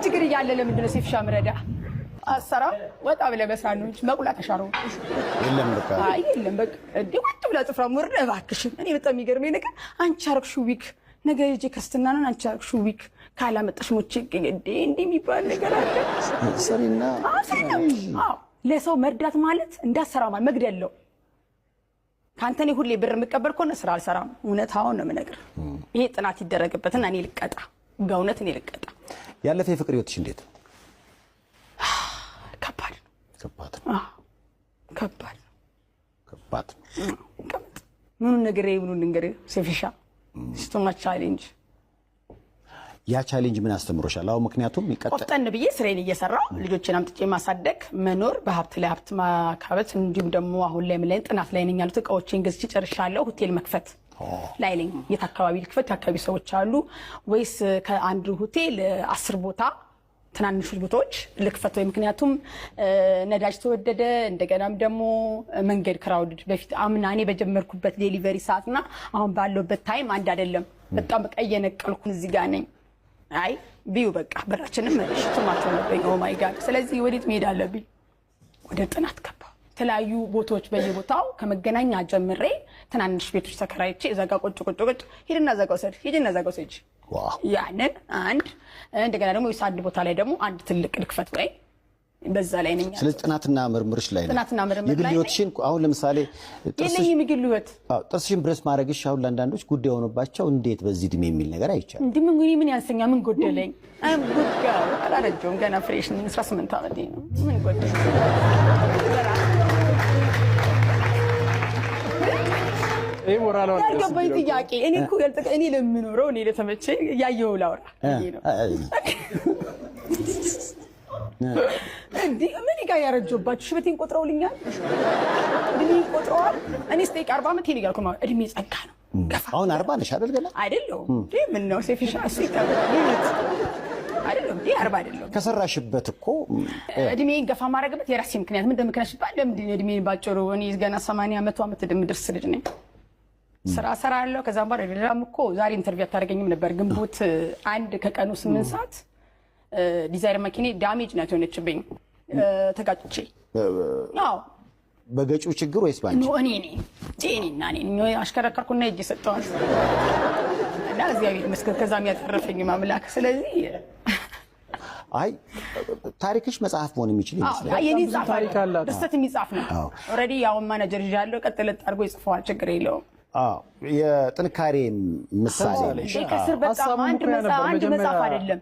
ችግር እያለ ለምንድን ነው ሴፍሻ ምረዳ አሰራ ወጣ ብለህ በሳኖች መቁላ ተሻረው የለም በቃ አይ የለም በቃ እንዴ ወጥ ብለህ ጽፍራ ሙርደ እባክሽ እኔ በጣም የሚገርመኝ ነገር አንቺ አርክሽው ዊክ ነገ ልጅ ክርስትና ነው አንቺ አርክሽው ዊክ ካላመጣሽ ሞቼ እንዴ የሚባል ነገር አለ ሰሪና አዎ ለሰው መርዳት ማለት እንዳሰራ ማለት መግደል ነው ካንተኔ ሁሌ ብር መቀበል ኮነ ስራ አልሰራም እውነታው ነው የምነግር ይሄ ጥናት ይደረግበትና እኔ ልቀጣ ጋውነት እኔ ልቀጣ ያለፈ የፍቅር ህይወትሽ እንዴት ከባድ ምኑ ነገር ሴፊሻ ስቶማ ቻሌንጅ ያ ቻሌንጅ ምን አስተምሮሻል አው ምክንያቱም ቆፍጠን ብዬ ስሬን እየሰራው ልጆችን አምጥጬ ማሳደግ መኖር በሀብት ላይ ሀብት ማካበት እንዲሁም ደግሞ አሁን ላይ ምን ጥናት ላይ ነኝ ያሉት እቃዎችን ገዝቼ ጨርሻለሁ ሆቴል መክፈት ላይ ነኝ የት አካባቢ ልክፈት አካባቢ ሰዎች አሉ ወይስ ከአንድ ሆቴል 10 ቦታ ትናንሽ ቦታዎች ልክፈት ወይ ምክንያቱም ነዳጅ ተወደደ እንደገናም ደግሞ መንገድ ክራውድድ በፊት አምናኔ በጀመርኩበት ዴሊቨሪ ሰዓትና አሁን ባለውበት ታይም አንድ አይደለም በጣም በቃ እየነቀልኩ እዚህ ጋር ነኝ አይ ቢዩ በቃ በራችንም መልሽ ተማቸው ነበር ኦ ማይ ጋድ ስለዚህ ወዴት መሄድ አለብኝ ወደ ጥናት ገባ ተላዩ ቦታዎች በየቦታው ከመገናኛ ጀምሬ ትናንሽ ቤቶች ተከራይቼ እዛጋ ቁጭ ሄድና ዘጋው ሰድ ሄድና ዘጋው ሰጅ ዋው ያንን አንድ እንደገና ደግሞ ይሳድ ቦታ ላይ ደግሞ አንድ ትልቅ ልክፈት ላይ በዛ ላይ ነኝ ስለዚህ ጥናትና ምርምርሽ ላይ ጥናትና ምርምር ላይ የግልዮትሽን አሁን ለምሳሌ ጥርስሽ የሚግልዩት ጥርስሽን ብረስ ማድረግሽ አሁን ለአንዳንዶች ጉዳይ ሆኖባቸው እንዴት በዚህ ድሜ የሚል ነገር አይቻልም እንዴ ምን ያንሰኛ ምን ጎደለኝ አም ጉጋ አላረጀውም ገና ፍሬሽ ነኝ 18 ዓመቴ ነው ምን ጎደለኝ እይ ሞራላው ያልገባኝ ጥያቄ እኔ እኮ እኔ ለምኖረው እኔ ለተመቸኝ ያየው ላውራ ይሄ ነው እንዴ ምን ይጋ ያረጀውባችሁ ሽበቴን ቆጥረውልኛል እድሜ ቆጥረዋል እኔ ስቴክ 40 ዓመት ይሄን ይጋልኩ ማለት እድሜ ጸጋ ነው አሁን 40 ነሽ አይደል ገና አይደለም እንዴ ምን ነው ሴፊሻ ስቴክ አይደለም እንዴ 40 አይደለም ከሰራሽበት እኮ እድሜ ገፋ ማረግበት የራሴ ምክንያት ምን እንደምከነሽ ባል ለምን እድሜ ባጭሩ እኔ ገና 80 ዓመት ድምድርስ ልጅ ነኝ ስራ ሰራለሁ ከዛም በኋላ ሌላም እኮ ዛሬ ኢንተርቪው አታረገኝም ነበር ግንቦት 1 ከቀኑ 8 ሰዓት ዲዛይር መኪኔ ዳሜጅ ናት ሆነችብኝ ተጋጭቼ አዎ በገጩ ችግር ወይስ ባንቺ እኔና አሽከረከርኩና እጅ ሰጠዋል እና እግዚአብሔር ይመስገን ከዛም ያተረፈኝ ማምላክ ስለዚህ አይ ታሪክሽ መጽሐፍ መሆን የሚችል ይመስላል የኔ ታሪክ አለ ደስተት የሚጻፍ ነው ኦሬዲ ያው ማናጀር ይዣለሁ ቀጥለጥ አድርጎ ይጽፋል ችግር የለውም የጥንካሬ ምሳሌ ከስር በጣም አንድ መጽሐፍ አይደለም